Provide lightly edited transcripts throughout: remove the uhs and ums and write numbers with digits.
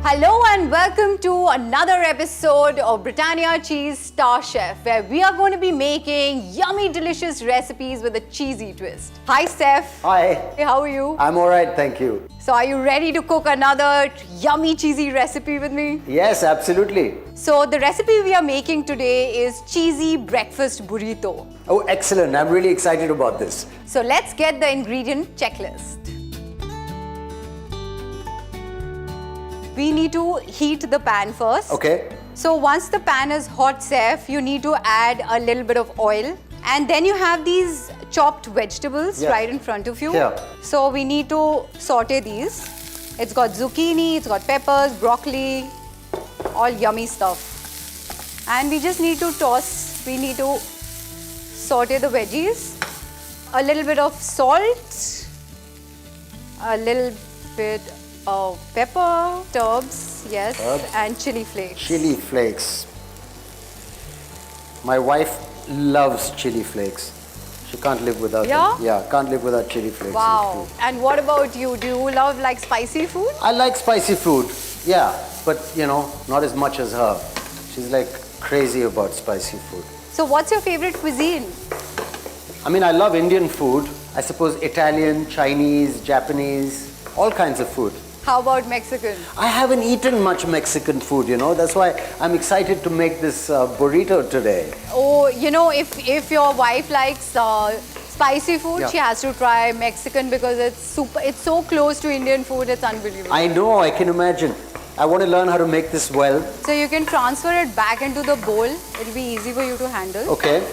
Hello and welcome to another episode of Britannia Cheese StarChef, where we are going to be making yummy, delicious recipes with a cheesy twist. Hi, Saif. Hi. Hey, how are you? I'm all right, thank you. So, are you ready to cook another yummy, cheesy recipe with me? Yes, absolutely. So, the recipe we are making today is Cheesy Breakfast Burrito. Oh, excellent. I'm really excited about this. So, let's get the ingredient checklist. We need to heat the pan first. Okay. So once the pan is hot, Saif, you need to add a little bit of oil. And then you have these chopped vegetables right in front of you. Yeah. So we need to saute these. It's got zucchini, it's got peppers, broccoli, all yummy stuff. And we just need to we need to saute the veggies. A little bit of salt, a little bit of pepper, herbs, yes, and chili flakes. Chili flakes. My wife loves chili flakes. She can't live without them. Yeah, can't live without chili flakes. Wow. And what about you? Do you love like spicy food? I like spicy food, yeah, but you know, not as much as her. She's like crazy about spicy food. So what's your favorite cuisine? I mean, I love Indian food. I suppose Italian, Chinese, Japanese, all kinds of food. How about Mexican? I haven't eaten much Mexican food, you know. That's why I'm excited to make this burrito today. Oh, you know, if your wife likes spicy food, she has to try Mexican because it's so close to Indian food, it's unbelievable. I know, I can imagine. I want to learn how to make this well. So you can transfer it back into the bowl. It'll be easy for you to handle. Okay.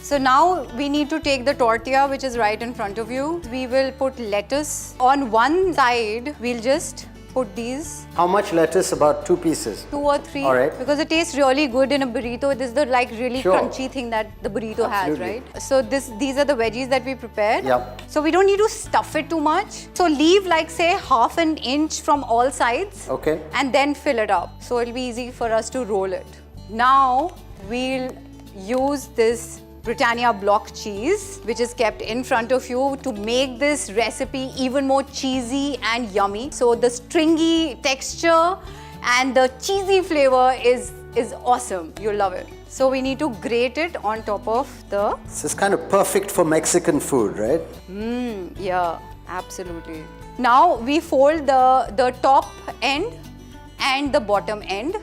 So now we need to take the tortilla, which is right in front of you. We will put lettuce. On one side, we'll just put these. How much lettuce? About 2 pieces? 2 or 3. All right. Because it tastes really good in a burrito. This is the like really crunchy thing that the burrito has, right? So these are the veggies that we prepared. Yep. So we don't need to stuff it too much. So leave like say half an inch from all sides. Okay. And then fill it up. So it'll be easy for us to roll it. Now we'll use this Britannia block cheese, which is kept in front of you to make this recipe even more cheesy and yummy. So the stringy texture and the cheesy flavor is awesome. You'll love it. So we need to grate it on top of the... This is kind of perfect for Mexican food, right? Yeah, absolutely. Now we fold the top end and the bottom end.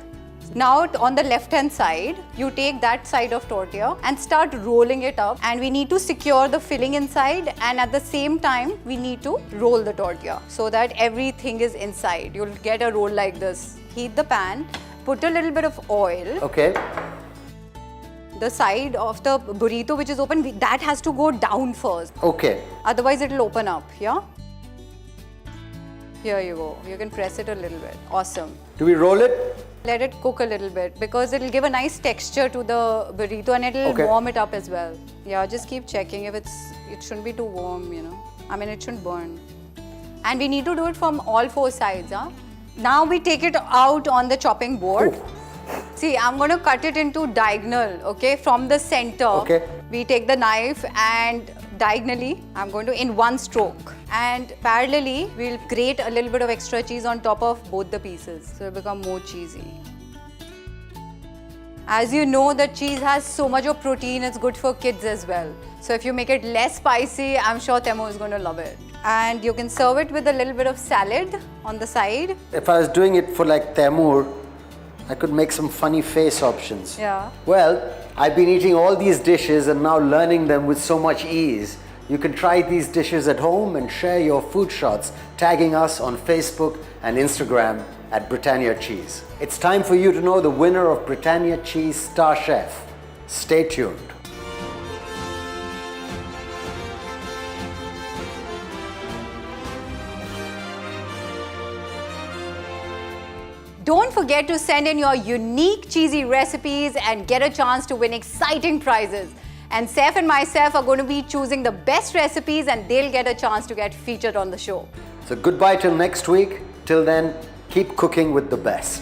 Now on the left hand side, you take that side of tortilla and start rolling it up, and we need to secure the filling inside, and at the same time we need to roll the tortilla so that everything is inside. You'll get a roll like this. Heat the pan, put a little bit of oil. Okay. The side of the burrito which is open, that has to go down first. Okay. Otherwise it'll open up, yeah? Here you go. You can press it a little bit. Awesome. Do we roll it? Let it cook a little bit because it'll give a nice texture to the burrito and it'll warm it up as well. Yeah, just keep checking if it shouldn't be too warm, you know. I mean, it shouldn't burn. And we need to do it from all 4 sides, huh? Now we take it out on the chopping board. See, I'm going to cut it into diagonal, okay, from the center. Okay. We take the knife and diagonally, I'm going to in one stroke. And parallelly, we'll grate a little bit of extra cheese on top of both the pieces. So it'll become more cheesy. As you know, the cheese has so much of protein, it's good for kids as well. So if you make it less spicy, I'm sure Temo is going to love it. And you can serve it with a little bit of salad on the side. If I was doing it for like Taimur, I could make some funny face options. Yeah. Well, I've been eating all these dishes and now learning them with so much ease. You can try these dishes at home and share your food shots, tagging us on Facebook and Instagram at Britannia Cheese. It's time for you to know the winner of Britannia Cheese StarChef. Stay tuned. Don't forget to send in your unique cheesy recipes and get a chance to win exciting prizes. And Saif and myself are going to be choosing the best recipes and they'll get a chance to get featured on the show. So goodbye till next week. Till then, keep cooking with the best.